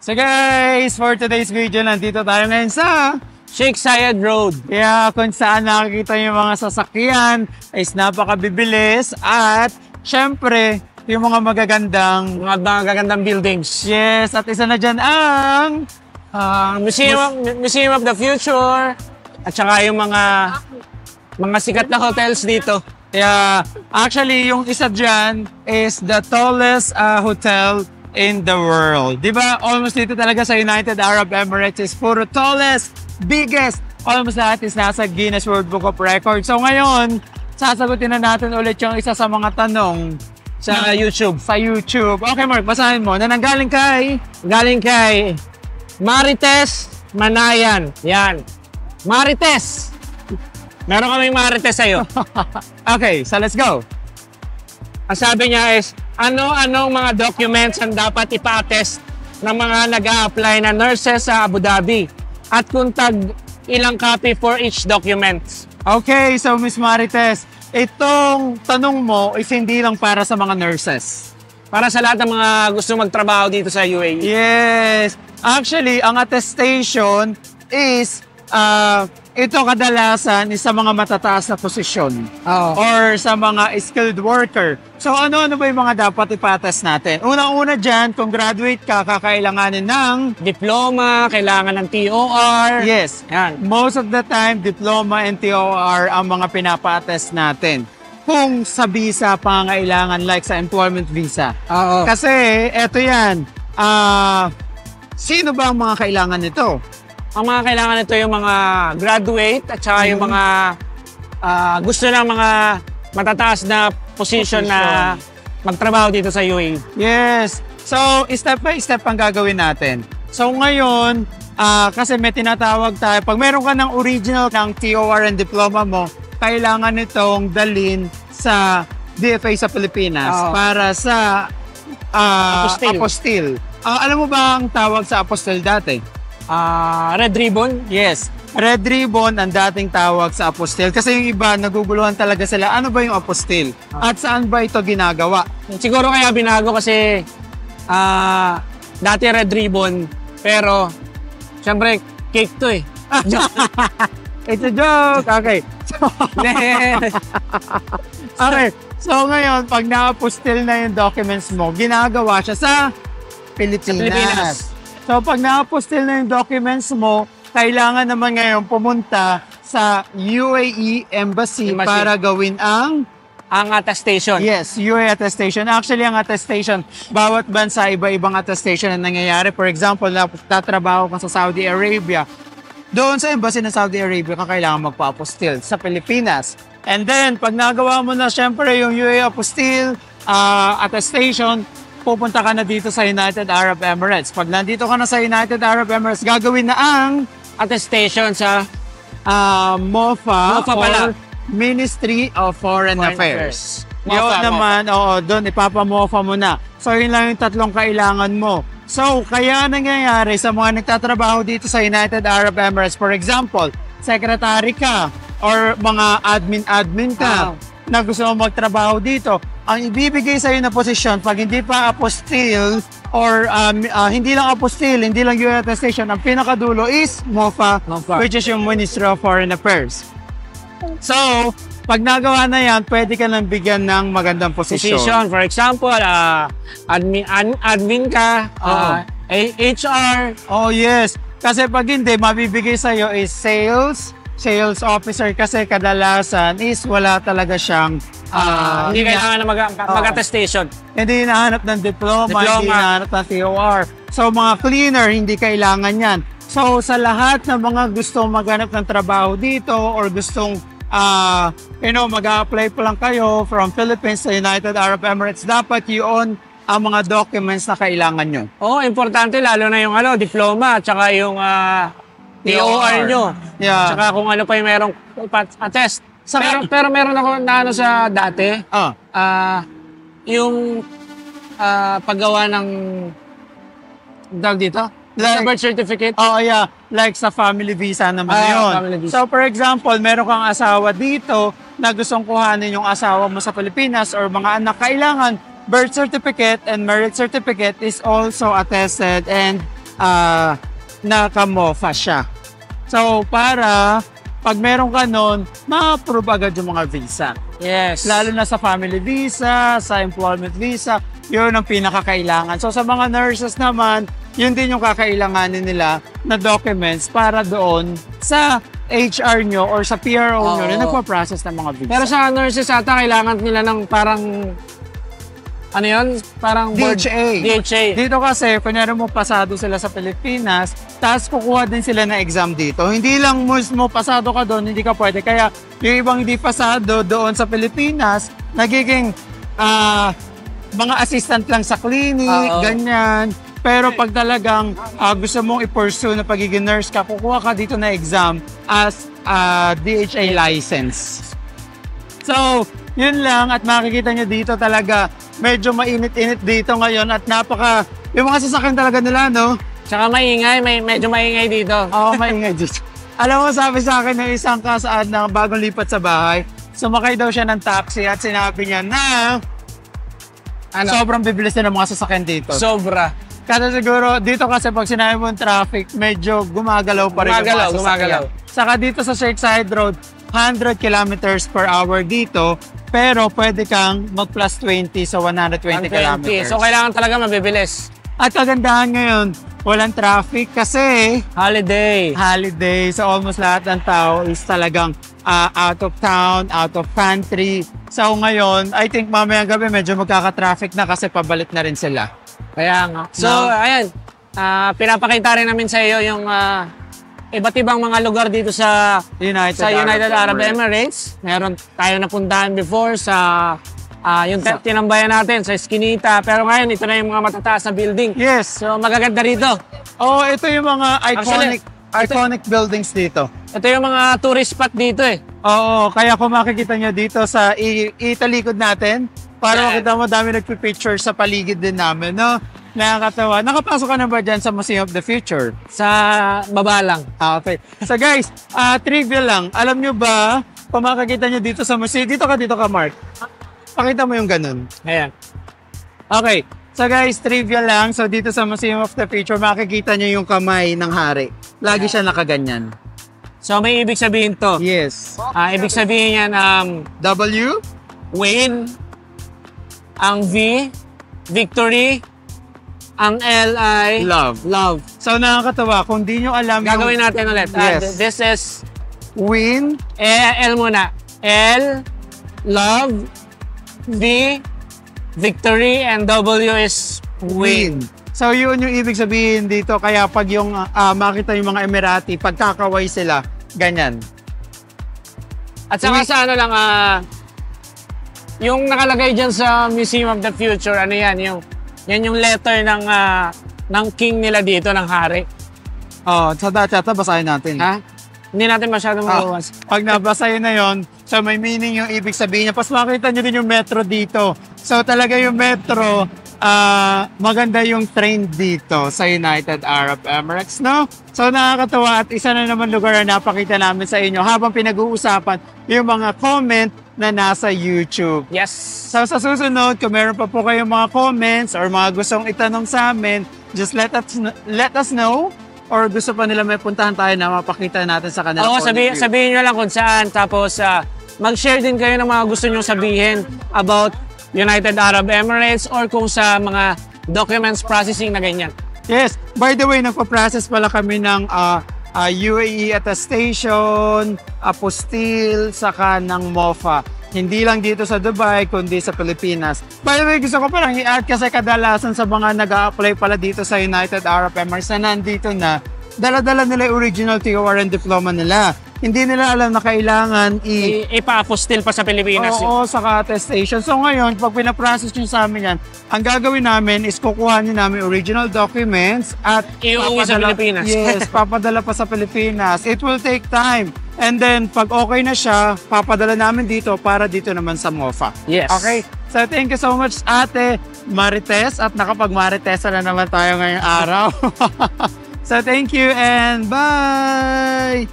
So guys, for today's video, nandito tayo ngayon sa Sheikh Zayed Road. kaya kung saan nakikita yung mga sasakyan is napakabibilis at syempre yung mga magagandang Mga magagandang buildings. yes, at isa na dyan ang Museum of the Future. At saka yung mga sikat na hotels dito. yeah, actually yung isa dyan is the tallest hotel in the world. Di ba? Almost dito talaga sa United Arab Emirates is puro tallest, biggest. Almost lahat is nasa Guinness World Book of Records. So ngayon, sasagutin na natin ulit yung isa sa mga tanong Sa YouTube. sa YouTube. Okay, Mark, basahin mo. Na nanggaling kay... Galing kay Marites Manayan. Yan. Marites! Meron kaming Marites sa'yo. Okay, so let's go. Ang sabi niya is, ano-anong mga documents ang dapat ipa-attest ng mga nag-a-apply na nurses sa Abu Dhabi? At kung ilang copy for each document? Okay, so Miss Marites, itong tanong mo is hindi lang para sa mga nurses. Para sa lahat ng mga gusto magtrabaho dito sa UAE. Yes. Actually, ang attestation is ito kadalasan is sa mga matataas na posisyon or sa mga skilled worker. So ano-ano ba yung mga dapat ipatas natin? Unang-una dyan, kung graduate ka, kakailanganin ng... Diploma, kailangan ng TOR. Yes. Yan. Most of the time, diploma and TOR ang mga pinapa-attest natin. Kung sa visa pangailangan like sa employment visa. Oo. Kasi eto yan, sino ba ang mga kailangan nito? Ang mga kailangan nito yung mga graduate at saka yung mga gusto ng mga matataas na position na magtrabaho dito sa UAE. Yes. So, step by step ang gagawin natin. So, ngayon, kasi may tinatawag tayo, pag meron ka ng original ng TOR and diploma mo, kailangan nitong dalhin sa DFA sa Pilipinas para sa apostille. Alam mo ba ang tawag sa apostille dati? Red ribbon? Yes. Red ribbon ang dating tawag sa apostille. Kasi yung iba, naguguluhan talaga sila. Ano ba yung apostille? At saan ba ito ginagawa? Siguro kaya binago kasi dati red ribbon, pero syempre cake to eh. It's a joke! Okay. Okay. So ngayon, pag na-apostille na yung documents mo, ginagawa siya sa Pilipinas. So pag na-apostille na yung documents mo, kailangan naman ngayon pumunta sa UAE Embassy para gawin ang attestation. yes, UAE attestation. Actually, ang attestation, bawat bansa, iba-ibang attestation na nangyayari. For example, tatrabaho ka sa Saudi Arabia. Doon sa embassy ng Saudi Arabia, kailangan magpa-apostille sa Pilipinas. And then, pag nagawa mo na syempre yung UAE apostille, attestation, pupunta ka na dito sa United Arab Emirates. Pag nandito ka na sa United Arab Emirates, gagawin na ang Attestation sa MOFA pala. or Ministry of Foreign Affairs. Yun MOFA, naman, oo, doon ipapa-MOFA mo na. So, yun lang yung tatlong kailangan mo. So, kaya nangyayari sa mga nagtatrabaho dito sa United Arab Emirates, for example, secretary ka or mga admin ka na gusto mo magtrabaho dito, ang ibibigay sa'yo na posisyon, pag hindi pa apostille or hindi lang apostille, hindi lang UAE attestation, ang pinakadulo is MOFA, which is yung Ministry of Foreign Affairs. So, pag nagawa na yan, pwede ka nang bigyan ng magandang posisyon. For example, admin ka, HR. Oh yes, kasi pag hindi, mabibigay sa'yo is sales officer, kasi kadalasan is wala talaga siyang hindi kailangan na mag-attestation. Hindi hinahanap ng diploma, hindi hinahanap ng TOR. So mga cleaner, hindi kailangan yan. So sa lahat ng mga gustong maghanap ng trabaho dito or gustong mag-a-apply pa lang kayo from Philippines sa United Arab Emirates, dapat yun ang mga documents na kailangan nyo. Importante lalo na yung diploma at saka yung TOR nyo. Yeah. Tsaka kung ano pa yung merong attest. Pero meron ako na sa dati. Yung paggawa ng dito? Like, birth certificate? Yeah. Like sa family visa naman yun. So for example, meron kang asawa dito na gustong kuhanin yung asawa mo sa Pilipinas or mga anak, kailangan birth certificate and marriage certificate is also attested and naka-MOFA siya. So, para pag meron ka nun, ma-approve agad yung mga visa. Yes. Lalo na sa family visa, sa employment visa, yun ang pinakakailangan. So, sa mga nurses naman, yun din yung kakailanganin nila na documents para doon sa HR nyo or sa PRO nyo na nagpa-process ng mga visa. Pero sa nurses ata, kailangan nila ng parang, ano yun? Parang DHA. DHA. Dito kasi, kunyari mo pasado sila sa Pilipinas, tapos kukuha din sila ng exam dito. Hindi lang mo pasado ka doon, hindi ka pwede. Kaya yung ibang hindi pasado doon sa Pilipinas, nagiging mga assistant lang sa clinic, ganyan. Pero pag talagang gusto mong i-pursue na pagiging nurse ka, kukuha ka dito na exam as DHA license. So, yun lang at makikita nyo dito talaga medyo mainit-init dito ngayon at yung mga sasakyan talaga nila, no? Tsaka maingay, medyo maingay dito. Oo, maingay dito. Alam mo, sabi sa akin ng isang kasaad na bagong lipat sa bahay, sumakay daw siya ng taxi at sinabi niya na sobrang bibilis na ng mga sasakyan dito. Sobra. Kasi siguro, dito kasi pag sinabi mo traffic, medyo gumagalaw pa rin yung mga sasakyan. Gumagalaw. Saka dito sa Surfside Road, 100 kilometers per hour dito, pero pwede kang mag-plus 20 sa 120 kilometers. So, kailangan talaga mabibilis. At kagandahan ngayon, walang traffic kasi holiday. So, almost lahat ng tao is talagang out of town, out of country. So, ngayon, I think mamayang gabi medyo magkaka-traffic na kasi pabalik na rin sila. Kaya nga. So, ayan. Pinapakita rin namin sa iyo yung iba't ibang mga lugar dito sa United Arab Emirates. Meron tayo napuntahan before sa yung tinambayan natin sa Eskinita. Pero ngayon, ito na yung mga matataas na building. Yes. So, magaganda rito. Ito yung mga iconic buildings dito. Ito yung mga tourist spot dito eh. Oo, kaya kung makikita nyo dito sa italikod natin, para makita mo dami nagpipicture sa paligid din namin, no? Nakakatawa. Nakapasok ka na ba dyan sa Museum of the Future? Sa baba lang. Okay. So guys, trivia lang. Alam nyo ba, kung makikita nyo dito sa museum, dito ka Mark. Pakita mo yung ganun. Ayan. Okay. So guys, trivia lang. So dito sa Museum of the Future, makikita nyo yung kamay ng hari. Lagi siya nakaganyan. So may ibig sabihin to. Yes. Ibig sabihin yan, W? Win. Ang V, victory. Ang L ay love. So nakakatawa. Kung di nyo alam gagawin natin ulit. Yes. This is win. L muna. L, love. V, victory. And W is win. So yun yung ibig sabihin dito. Kaya pag yung makita yung mga Emirati, pagkakaway sila, ganyan. At saka sa ano lang, yung nakalagay dyan sa Museum of the Future, ano yan, yan yung letter ng king nila dito, ng hari. Sa dati basahin natin. Ha? Hindi natin masyadong mabuwas. Pag nabasahin na yon, so may meaning yung ibig sabihin niya. Pas makita nyo din yung metro dito. So talaga yung metro, maganda yung train dito sa United Arab Emirates, no? So nakakatawa at isa na naman lugar na napakita namin sa inyo habang pinag-uusapan yung mga comment na nasa YouTube. Yes. So sa susunod, kung meron pa po kayong mga comments or mga gustong itanong sa amin, just let us know. Or gusto pa nila may puntahan tayo na mapakita natin sa kanila. Oo, sabihin nyo lang kung saan. Tapos mag-share din kayo ng mga gusto nyo sabihin about United Arab Emirates or kung sa mga documents processing na ganyan. Yes. By the way, nagpa-process pala kami ng UAE attestation, apostille, saka ng MOFA. Hindi lang dito sa Dubai, kundi sa Pilipinas. By the way, gusto ko parang i-add kasi kadalasan sa mga nag-a-apply pala dito sa United Arab Emirates na nandito na, dala-dala nila yung original TORN diploma nila. Hindi nila alam na kailangan ipa-apostille pa sa Pilipinas. Oo, saka attestation. So ngayon, pag pinaprocess nyo sa amin yan, ang gagawin namin is kukuhanin namin original documents at iuwi sa Pilipinas. Yes, papadala pa sa Pilipinas. It will take time. And then, pag okay na siya, papadala namin dito para dito naman sa MOFA. Yes. Okay? So, thank you so much, Ate Marites. At nakapag-Marites na naman tayo ngayong araw. So, thank you and bye!